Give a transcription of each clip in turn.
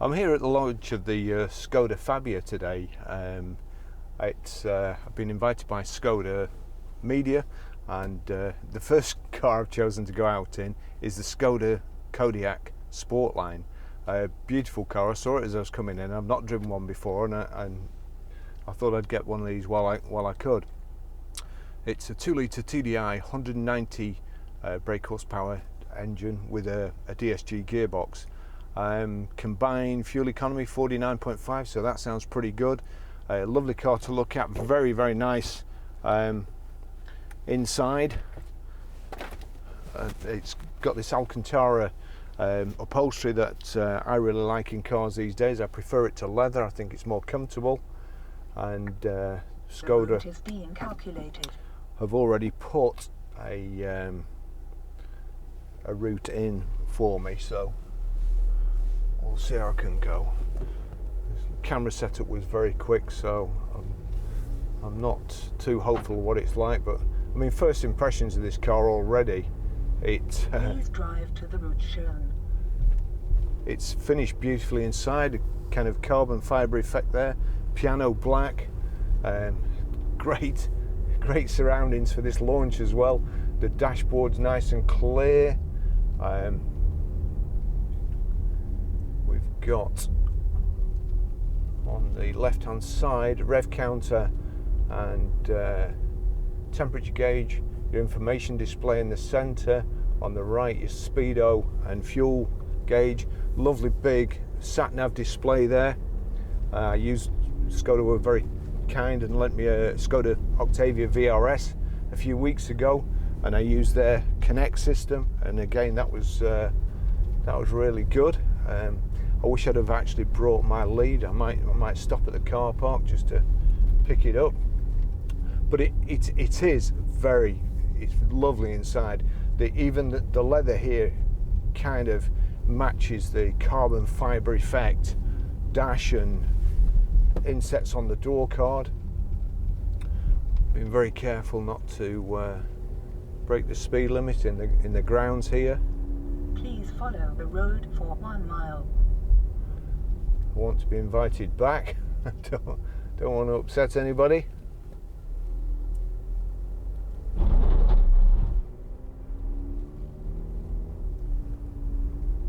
I'm here at the launch of the Skoda Fabia today. I've been invited by Skoda Media, and the first car I've chosen to go out in is the Skoda KODIAQ SPORTLINE. A beautiful car. I saw it as I was coming in. I've not driven one before, and I thought I'd get one of these while I could. It's a 2-litre TDI 190 brake horsepower engine with a DSG gearbox. Combined fuel economy 49.5, so that sounds pretty good. A lovely car to look at, very nice inside. It's got this Alcantara upholstery that I really like in cars these days. I prefer it to leather. I think it's more comfortable, and Skoda is being calculated. Have already put a route in for me, so we'll see how I can go. The camera setup was very quick, so I'm not too hopeful of what it's like, but I mean, first impressions of this car already, Please drive to the route shown. It's finished beautifully inside, a kind of carbon fibre effect there, piano black, great surroundings for this launch as well. The dashboard's nice and clear. We've got on the left hand side rev counter and temperature gauge, your information display in the center, on the right your speedo and fuel gauge. Lovely big sat nav display there. Skoda were very kind and lent me a Skoda Octavia VRS a few weeks ago, and I used their Connect system, and again that was really good. I wish I'd have actually brought my lead. I might stop at the car park just to pick it up. But it's lovely inside. Even the leather here kind of matches the carbon fibre effect dash and insets on the door card. Being very careful not to break the speed limit in the grounds here. Please follow the road for 1 mile. I want to be invited back. don't want to upset anybody.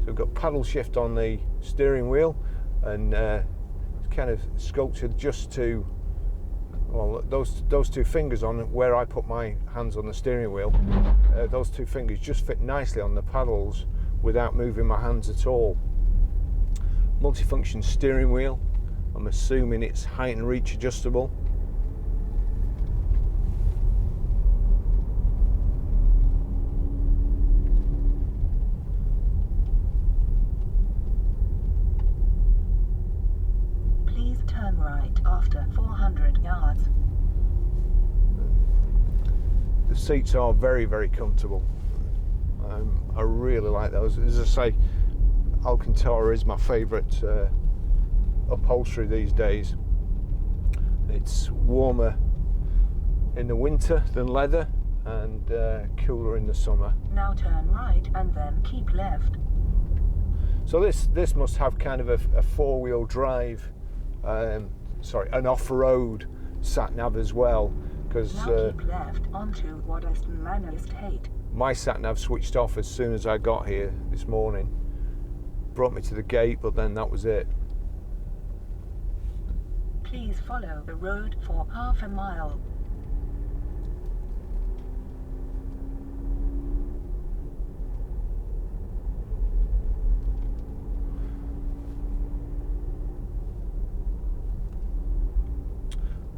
So we've got paddle shift on the steering wheel, and it's kind of sculptured just to, well, those two fingers on where I put my hands on the steering wheel. Those two fingers just fit nicely on the paddles without moving my hands at all. Multifunction steering wheel. I'm assuming it's height and reach adjustable. Please turn right after 400 yards. The seats are very comfortable. I really like those. As I say, Alcantara is my favourite upholstery these days. It's warmer in the winter than leather, and cooler in the summer. Now turn right and then keep left. So this must have kind of a four-wheel drive, an off-road sat nav as well, because now keep left onto Waddesdon Manor Estate. My sat nav switched off as soon as I got here this morning. Brought me to the gate, but then that was it. Please follow the road for half a mile.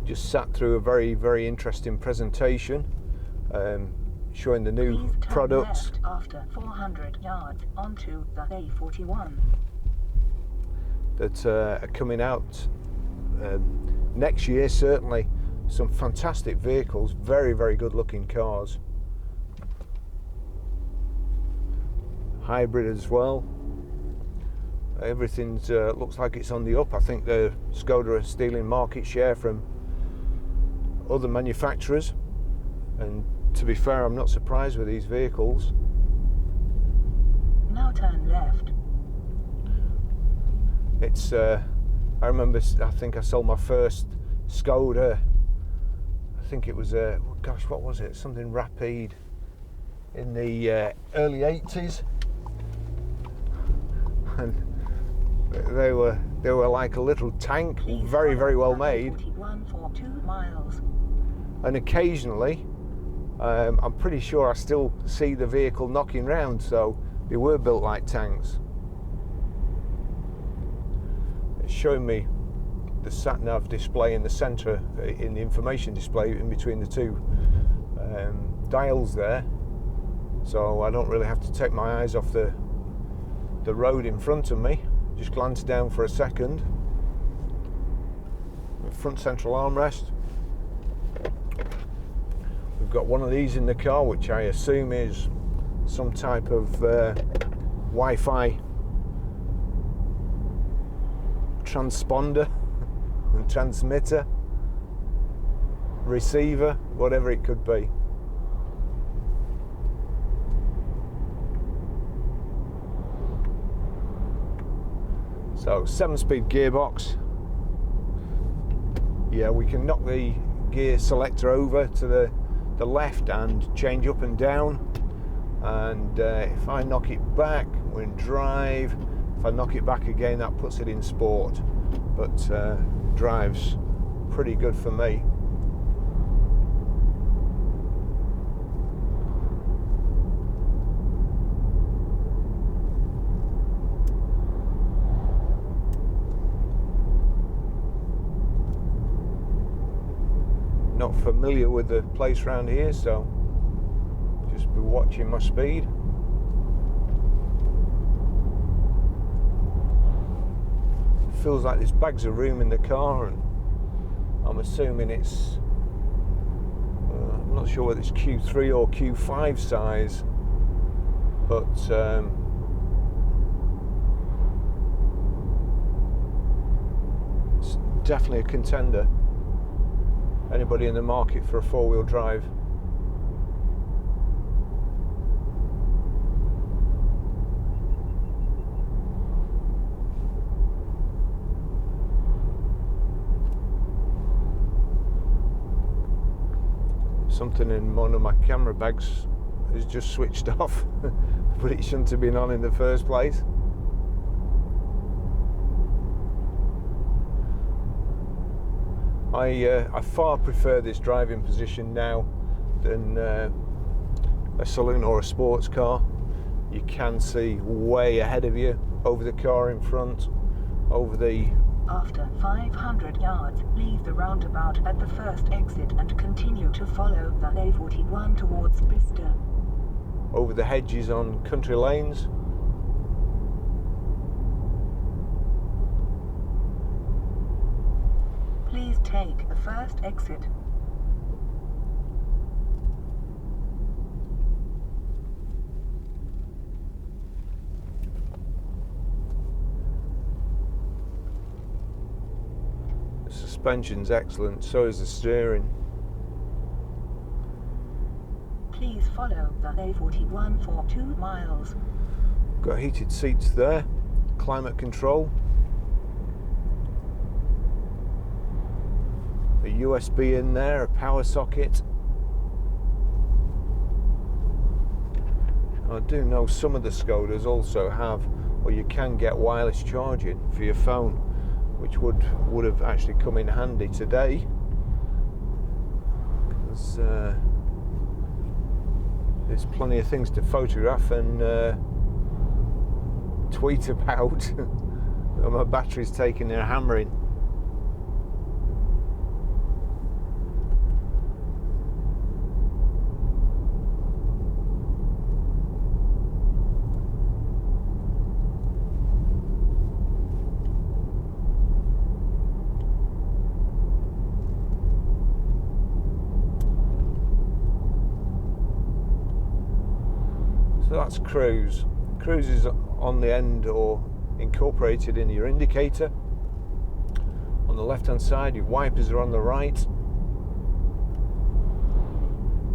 Just sat through a very interesting presentation showing the new Please turn products left after 400 yards onto the A41 that are coming out next year. Certainly some fantastic vehicles, very good looking cars, hybrid as well. Everything's looks like it's on the up. I think the Skoda are stealing market share from other manufacturers, and to be fair, I'm not surprised with these vehicles. Now turn left. It's I remember, I think I sold my first Skoda, I think it was gosh, what was it, something Rapide, in the early 80s, and they were like a little tank, very well made. 41 for 2 miles. And occasionally, I'm pretty sure I still see the vehicle knocking round, so they were built like tanks. It's showing me the sat-nav display in the centre, in the information display in between the two dials there, so I don't really have to take my eyes off the road in front of me. Just glance down for a second. Front central armrest. We've got one of these in the car, which I assume is some type of Wi-Fi transponder and transmitter, receiver, whatever it could be. So 7-speed gearbox. Yeah, we can knock the gear selector over to the left and change up and down. And if I knock it back, we're in drive. If I knock it back again, that puts it in sport. But drive's pretty good for me. Not familiar with the place around here, so just be watching my speed. Feels like there's bags of room in the car, and I'm assuming it's I'm not sure whether it's Q3 or Q5 size, but it's definitely a contender. Anybody in the market for a 4-wheel drive? Something in one of my camera bags is just switched off, but it shouldn't have been on in the first place. I far prefer this driving position now than a saloon or a sports car. You can see way ahead of you, over the car in front, over the... After 500 yards, leave the roundabout at the first exit and continue to follow the A41 towards Bicester. Over the hedges on country lanes. Please take the first exit. The suspension's excellent, so is the steering. Please follow the A41 for 2 miles. Got heated seats there, climate control. A USB in there, a power socket. I do know some of the Skodas also have, or you can get wireless charging for your phone, which would have actually come in handy today, because there's plenty of things to photograph and tweet about. My battery's taking a hammering. So that's cruise. Cruise is on the end or incorporated in your indicator. On the left hand side, your wipers are on the right.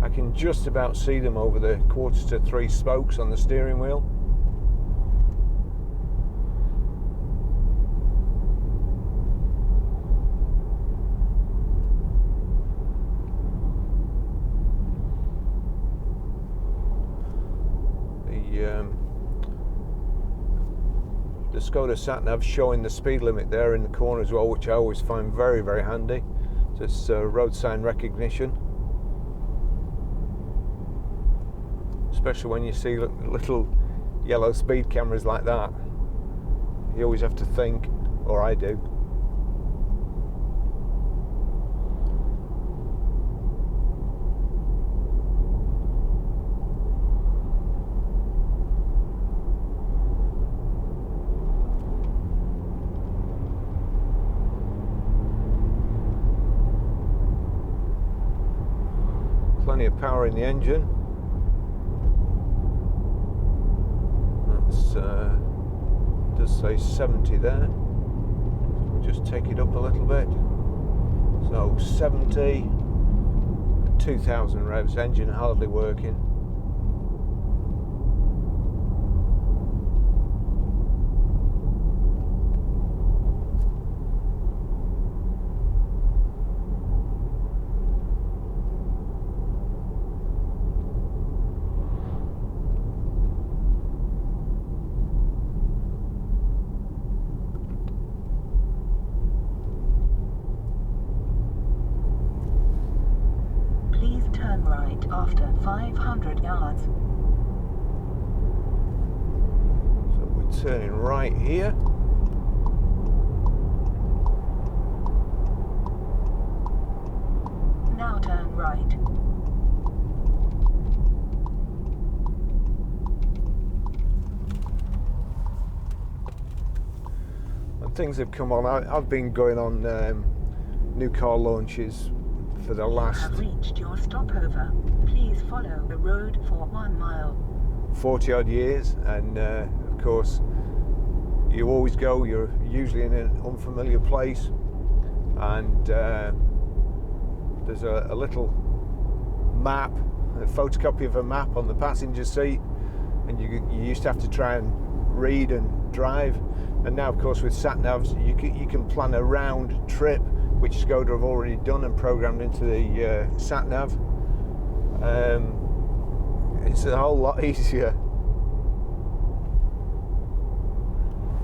I can just about see them over the 1/4 to 3 spokes on the steering wheel. Skoda sat-nav showing the speed limit there in the corner as well, which I always find very, very handy. So it's road sign recognition, especially when you see little yellow speed cameras like that. You always have to think, or I do. Plenty of power in the engine. That's does say 70 there. We'll just take it up a little bit. So 70, 2000 revs, engine hardly working. Turn right after 500 yards. So we're turning right here. Now turn right. And things have come on. I've been going on new car launches for the last... You have reached your stopover. Please follow the road for 1 mile. 40 odd years, and of course you always go, you're usually in an unfamiliar place, and there's a little map, a photocopy of a map on the passenger seat, and you used to have to try and read and drive, and now of course with sat navs you can plan a round trip, which Skoda have already done and programmed into the sat nav. It's a whole lot easier.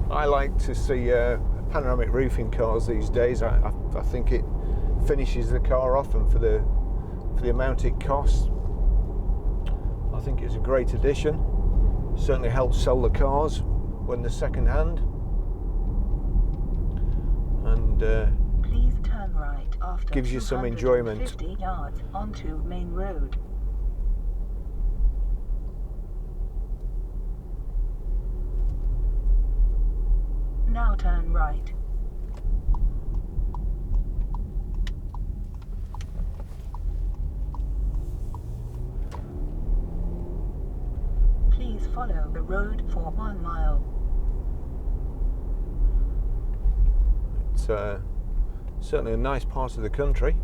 I like to see panoramic roofing cars these days. I think it finishes the car off, and for the amount it costs, I think it's a great addition. Certainly helps sell the cars when they're second hand. And please turn right after gives you some enjoyment. 50 yards onto main road. Now turn right. Please follow the road for 1 mile. It's certainly a nice part of the country.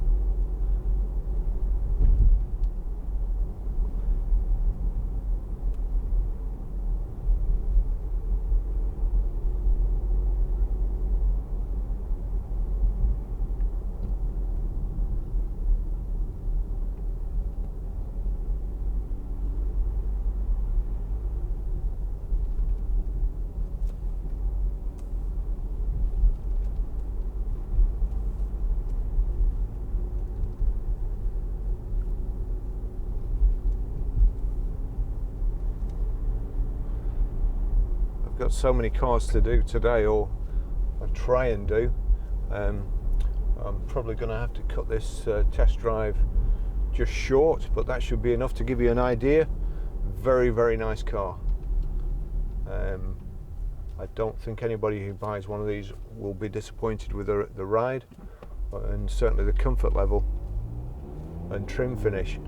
Got so many cars to do today, or I try and do. I'm probably going to have to cut this test drive just short, but that should be enough to give you an idea. Very, very nice car. I don't think anybody who buys one of these will be disappointed with the ride, and certainly the comfort level and trim finish.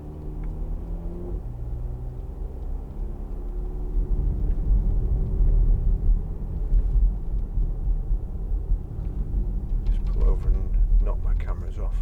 Over and knock my cameras off.